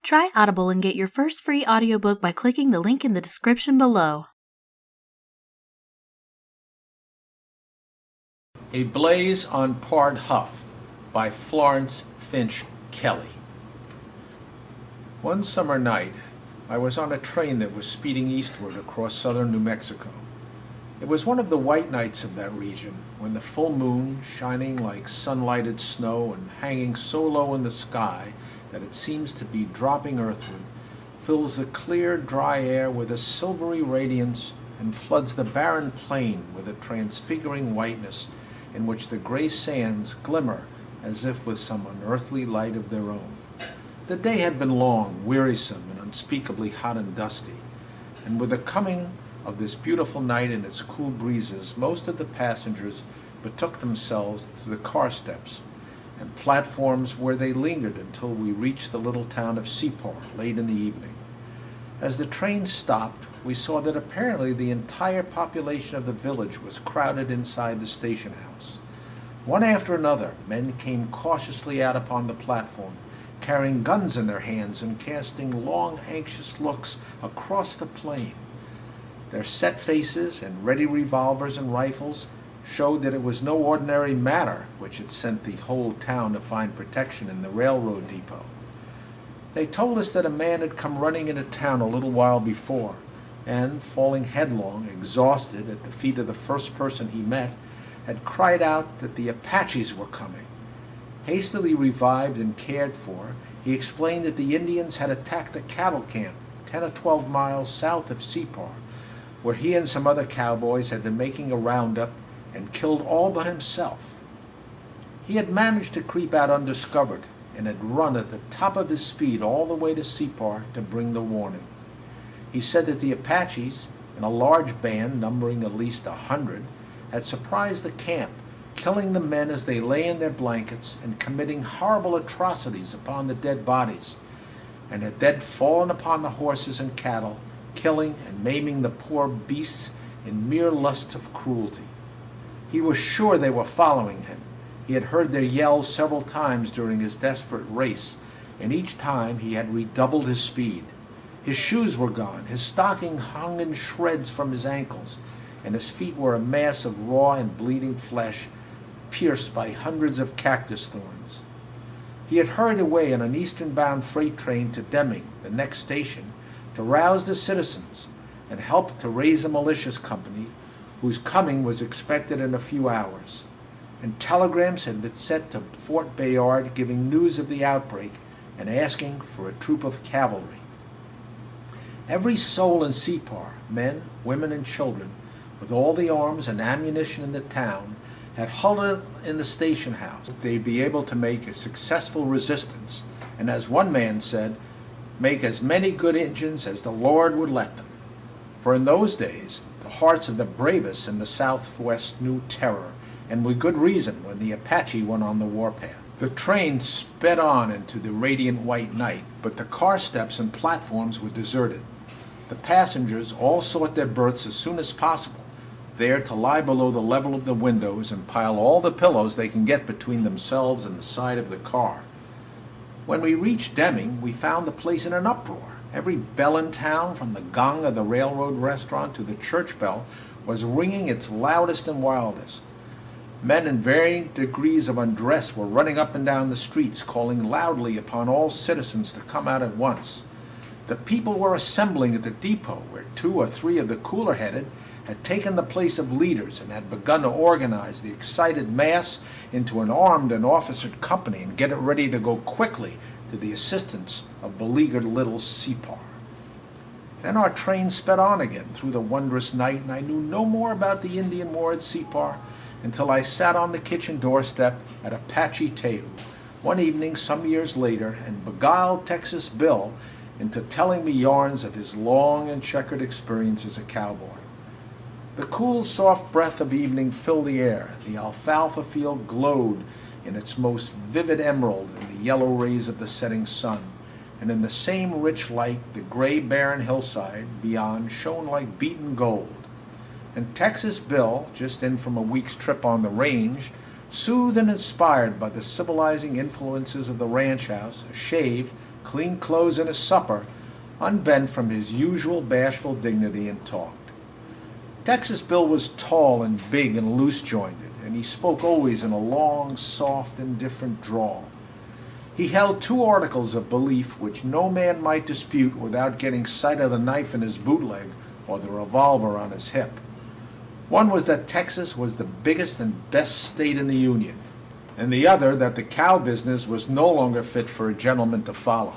Try Audible and get your first free audiobook by clicking the link in the description below. A Blaze on Pard Huff by Florence Finch Kelly. One summer night, I was on a train that was speeding eastward across southern New Mexico. It was one of the white nights of that region, when the full moon, shining like sunlighted snow and hanging so low in the sky that it seems to be dropping earthward, fills the clear, dry air with a silvery radiance and floods the barren plain with a transfiguring whiteness in which the gray sands glimmer as if with some unearthly light of their own. The day had been long, wearisome, and unspeakably hot and dusty, and with the coming of this beautiful night and its cool breezes, most of the passengers betook themselves to the car steps and platforms where they lingered until we reached the little town of Separ late in the evening. As the train stopped, we saw that apparently the entire population of the village was crowded inside the station house. One after another, men came cautiously out upon the platform, carrying guns in their hands and casting long, anxious looks across the plain. Their set faces and ready revolvers and rifles showed that it was no ordinary matter which had sent the whole town to find protection in the railroad depot. They told us that a man had come running into town a little while before, and, falling headlong, exhausted, at the feet of the first person he met, had cried out that the Apaches were coming. Hastily revived and cared for, he explained that the Indians had attacked a cattle camp 10 or 12 miles south of Separ, where he and some other cowboys had been making a roundup and killed all but himself. He had managed to creep out undiscovered and had run at the top of his speed all the way to Separ to bring the warning. He said that the Apaches, in a large band numbering at least 100, had surprised the camp, killing the men as they lay in their blankets and committing horrible atrocities upon the dead bodies, and had then fallen upon the horses and cattle, killing and maiming the poor beasts in mere lust of cruelty. He was sure they were following him. He had heard their yells several times during his desperate race, and each time he had redoubled his speed. His shoes were gone, his stocking hung in shreds from his ankles, and his feet were a mass of raw and bleeding flesh, pierced by hundreds of cactus thorns. He had hurried away on an eastern-bound freight train to Deming, the next station, to rouse the citizens and help to raise a militia company whose coming was expected in a few hours. And telegrams had been sent to Fort Bayard giving news of the outbreak and asking for a troop of cavalry. Every soul in Separ, men, women, and children, with all the arms and ammunition in the town, had huddled in the station house. They'd be able to make a successful resistance, and as one man said, make as many good Injuns as the Lord would let them. For in those days, the hearts of the bravest in the Southwest knew terror, and with good reason when the Apache went on the warpath. The train sped on into the radiant white night, but the car steps and platforms were deserted. The passengers all sought their berths as soon as possible, there to lie below the level of the windows and pile all the pillows they can get between themselves and the side of the car. When we reached Deming, we found the place in an uproar. Every bell in town, from the gong of the railroad restaurant to the church bell, was ringing its loudest and wildest. Men in varying degrees of undress were running up and down the streets, calling loudly upon all citizens to come out at once. The people were assembling at the depot, where 2 or 3 of the cooler-headed had taken the place of leaders and had begun to organize the excited mass into an armed and officered company and get it ready to go quickly to the assistance of beleaguered little Separ. Then our train sped on again through the wondrous night, and I knew no more about the Indian war at Separ until I sat on the kitchen doorstep at Apache Teju one evening some years later and beguiled Texas Bill into telling me yarns of his long and checkered experience as a cowboy. The cool, soft breath of evening filled the air. The alfalfa field glowed in its most vivid emerald in the yellow rays of the setting sun, and in the same rich light the gray barren hillside beyond shone like beaten gold. And Texas Bill, just in from a week's trip on the range, soothed and inspired by the civilizing influences of the ranch house, a shave, clean clothes and his supper, unbent from his usual bashful dignity, and talked. Texas Bill was tall and big and loose-jointed, and he spoke always in a long, soft, indifferent drawl. He held two articles of belief which no man might dispute without getting sight of the knife in his bootleg or the revolver on his hip. One was that Texas was the biggest and best state in the Union, and the other that the cow business was no longer fit for a gentleman to follow.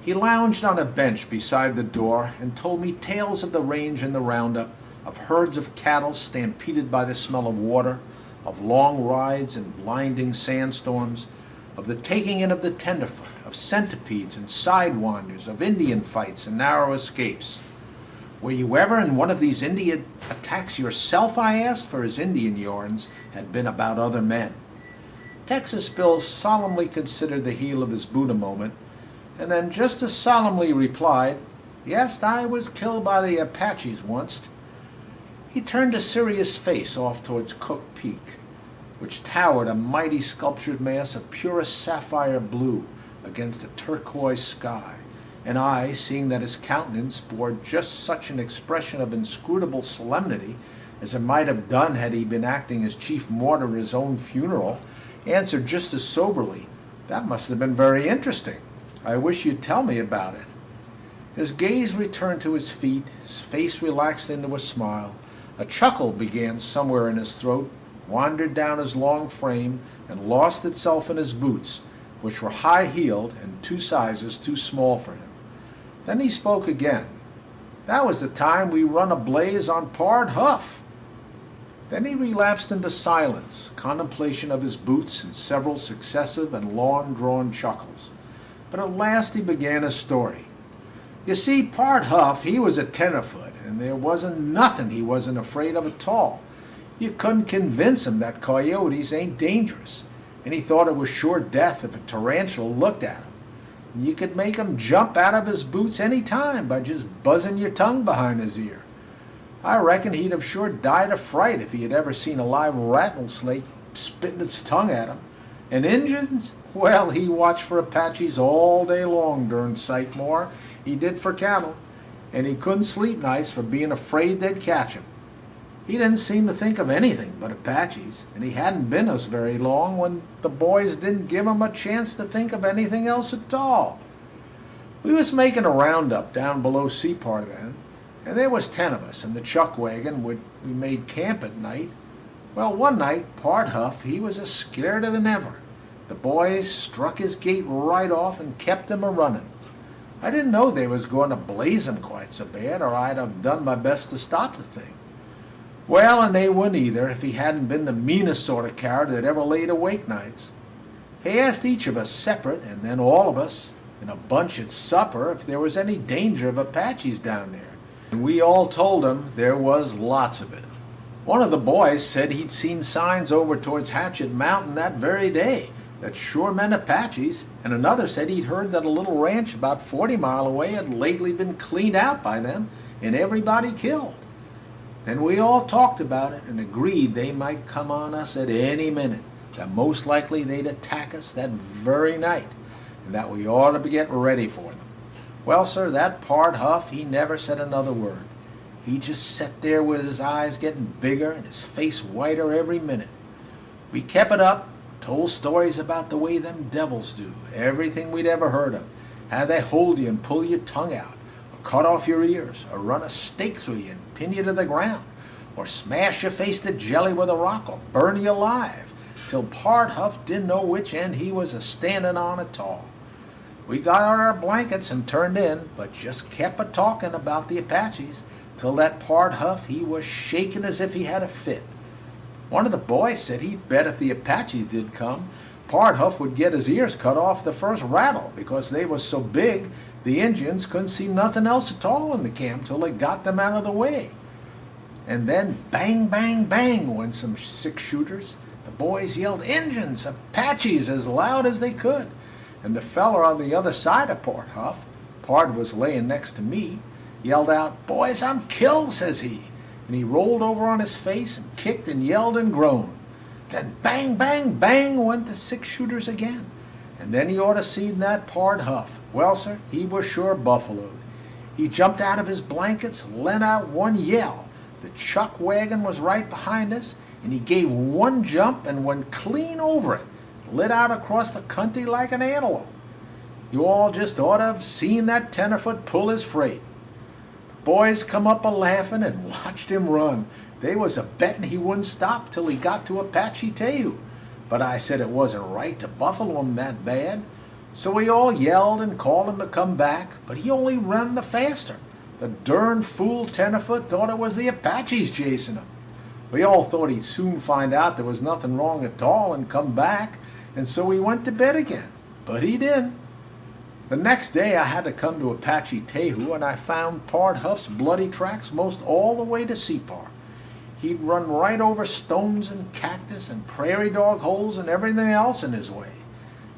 He lounged on a bench beside the door and told me tales of the range and the roundup, of herds of cattle stampeded by the smell of water, of long rides and blinding sandstorms, of the taking in of the tenderfoot, of centipedes and sidewinders, of Indian fights and narrow escapes. "Were you ever in one of these Indian attacks yourself?" I asked, for his Indian yarns had been about other men. Texas Bill solemnly considered the heel of his boot a moment, and then just as solemnly replied, "Yes, I was killed by the Apaches once." He turned a serious face off towards Cook Peak, which towered a mighty sculptured mass of purest sapphire blue against a turquoise sky, and I, seeing that his countenance bore just such an expression of inscrutable solemnity as it might have done had he been acting as chief mourner at his own funeral, answered just as soberly, "That must have been very interesting. I wish you'd tell me about it." His gaze returned to his feet, his face relaxed into a smile, a chuckle began somewhere in his throat, wandered down his long frame, and lost itself in his boots, which were high-heeled and 2 sizes too small for him. Then he spoke again. "That was the time we run a blaze on Pard Huff." Then he relapsed into silence, contemplation of his boots, and several successive and long-drawn chuckles. But at last he began his story. "You see, Pard Huff, he was a tenderfoot, and there wasn't nothing he wasn't afraid of at all. You couldn't convince him that coyotes ain't dangerous, and he thought it was sure death if a tarantula looked at him. And you could make him jump out of his boots any time by just buzzing your tongue behind his ear. I reckon he'd have sure died of fright if he had ever seen a live rattlesnake spitting its tongue at him. And Injuns? Well, he watched for Apaches all day long, darn sight more. He did for cattle, and he couldn't sleep nights for being afraid they'd catch him. He didn't seem to think of anything but Apaches, and he hadn't been us very long when the boys didn't give him a chance to think of anything else at all. We was making a roundup down below Separ then, and there was 10 of us in the chuck wagon we made camp at night. Well, one night, Pard Huff, he was as scared than ever. The boys struck his gait right off and kept him a-running. I didn't know they was going to blaze him quite so bad, or I'd have done my best to stop the thing. Well, and they wouldn't either if he hadn't been the meanest sort of coward that ever laid awake nights. He asked each of us separate, and then all of us, in a bunch at supper, if there was any danger of Apaches down there. And we all told him there was lots of it. One of the boys said he'd seen signs over towards Hatchet Mountain that very day that sure meant Apaches, and another said he'd heard that a little ranch about 40 miles away had lately been cleaned out by them and everybody killed. Then we all talked about it and agreed they might come on us at any minute, that most likely they'd attack us that very night, and that we ought to get ready for them. Well, sir, that Pard Huff, he never said another word. He just sat there with his eyes getting bigger and his face whiter every minute. We kept it up, told stories about the way them devils do, everything we'd ever heard of, how they hold you and pull your tongue out, or cut off your ears, or run a stake through you and pin you to the ground, or smash your face to jelly with a rock, or burn you alive, till Pard Huff didn't know which end he was a-standing on at all. We got out our blankets and turned in, but just kept a-talking about the Apaches, till that Pard Huff, he was shaking as if he had a fit. One of the boys said he'd bet if the Apaches did come, Pard Huff would get his ears cut off the first rattle, because they was so big the Indians couldn't see nothing else at all in the camp till they got them out of the way. And then bang, bang, bang went some 6-shooters. The boys yelled, "Indians, Apaches," as loud as they could. And the feller on the other side of Pard Huff, Pard was laying next to me, yelled out, "Boys, I'm killed," says he. And he rolled over on his face and kicked and yelled and groaned. Then bang, bang, bang went the 6-shooters again. And then you ought to seen that Pard Huff. Well, sir, he was sure buffaloed. He jumped out of his blankets, let out one yell. The chuck wagon was right behind us, and he gave one jump and went clean over it, lit out across the country like an antelope. You all just ought to have seen that tenderfoot pull his freight. The boys come up a-laughing and watched him run. They was a-betting he wouldn't stop till he got to Apache Teju. But I said it wasn't right to buffalo him that bad. So we all yelled and called him to come back, but he only run the faster. The darn fool tenderfoot thought it was the Apaches chasing him. We all thought he'd soon find out there was nothing wrong at all and come back, and so we went to bed again. But he didn't. The next day I had to come to Apache Teju, and I found Pard Huff's bloody tracks most all the way to Separ. He'd run right over stones and cactus and prairie dog holes and everything else in his way.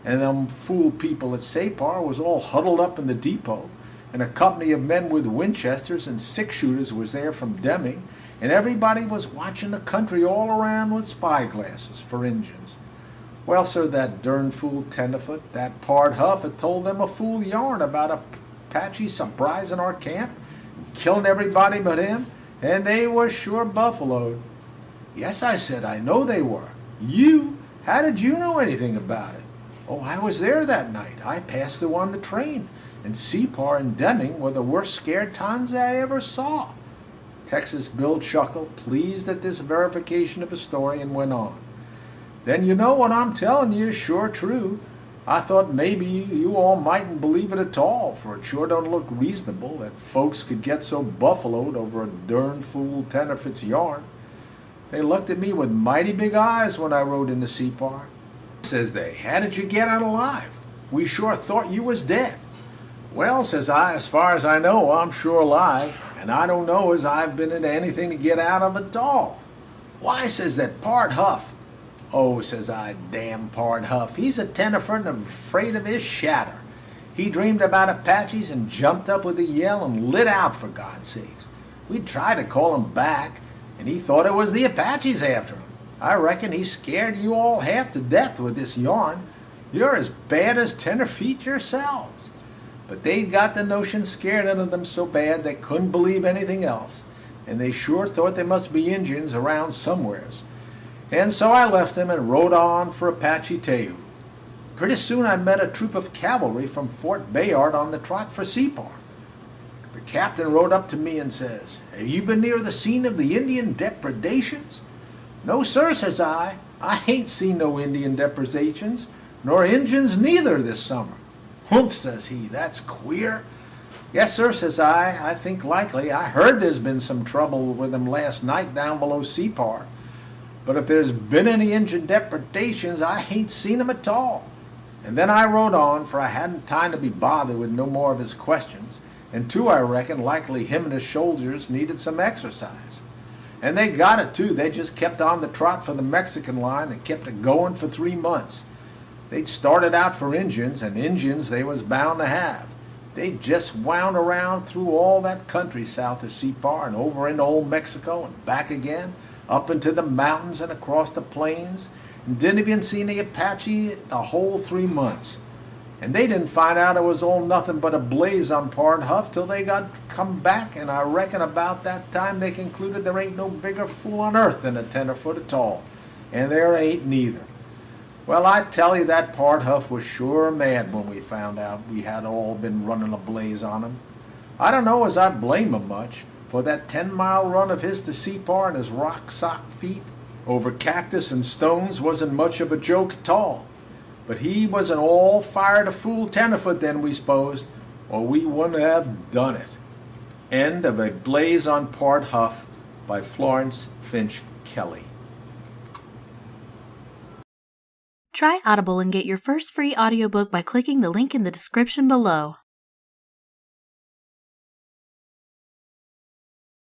And them fool people at Separ was all huddled up in the depot, and a company of men with Winchesters and six-shooters was there from Deming, and everybody was watching the country all around with spyglasses for Injuns. Well, sir, that darn fool tenderfoot, that Pard Huff, had told them a fool yarn about Apache surprising our camp, and killing everybody but him, and they was sure buffaloed. Yes, I said, I know they were. You? How did you know anything about it? Oh, I was there that night. I passed through on the train, and Separ and Deming were the worst scared towns I ever saw. Texas Bill chuckled, pleased at this verification of his story, and went on. Then you know what I'm telling you is sure true. I thought maybe you all mightn't believe it at all, for it sure don't look reasonable that folks could get so buffaloed over a darn fool tenderfoot's yarn. They looked at me with mighty big eyes when I rode into Separ. Says they, how did you get out alive? We sure thought you was dead. Well, says I, as far as I know, I'm sure alive, and I don't know as I've been into anything to get out of at all. Why, says that Pard Huff. Oh, says I, damn Pard Huff. He's a tenderfoot and afraid of his shatter. He dreamed about Apaches and jumped up with a yell and lit out, for God's sakes. We tried to call him back, and he thought it was the Apaches after him. I reckon he scared you all half to death with this yarn. You're as bad as tenderfeet yourselves. But they'd got the notion scared out of them so bad they couldn't believe anything else, and they sure thought there must be Injuns around somewheres. And so I left them and rode on for Apache Teju. Pretty soon I met a troop of cavalry from Fort Bayard on the trot for Separ. The captain rode up to me and says, have you been near the scene of the Indian depredations? No, sir, says I. I ain't seen no Indian depredations, nor Injuns neither this summer. Humph, says he, that's queer. Yes, sir, says I think likely. I heard there's been some trouble with them last night down below Separ. But if there's been any Injun depredations, I ain't seen 'em at all. And then I rode on, for I hadn't time to be bothered with no more of his questions, and too, I reckon, likely him and his soldiers needed some exercise. And they got it, too. They just kept on the trot for the Mexican line and kept it going for 3 months. They'd started out for Injuns, and Injuns they was bound to have. They just wound around through all that country south of Separ and over into old Mexico and back again, up into the mountains and across the plains, and didn't even see the Apache the whole 3 months. And they didn't find out it was all nothing but a blaze on Pard Huff till they got come back, and I reckon about that time they concluded there ain't no bigger fool on earth than a tenderfoot at all, and there ain't neither. Well, I tell you, that Pard Huff was sure mad when we found out we had all been running a blaze on him. I don't know as I blame him much, for that 10-mile run of his to Separ and his rock-sock feet over cactus and stones wasn't much of a joke at all. But he was an all-fired a fool tenderfoot then, we supposed, or we wouldn't have done it. End of A Blaze on Pard Huff by Florence Finch Kelly. Try Audible and get your first free audiobook by clicking the link in the description below.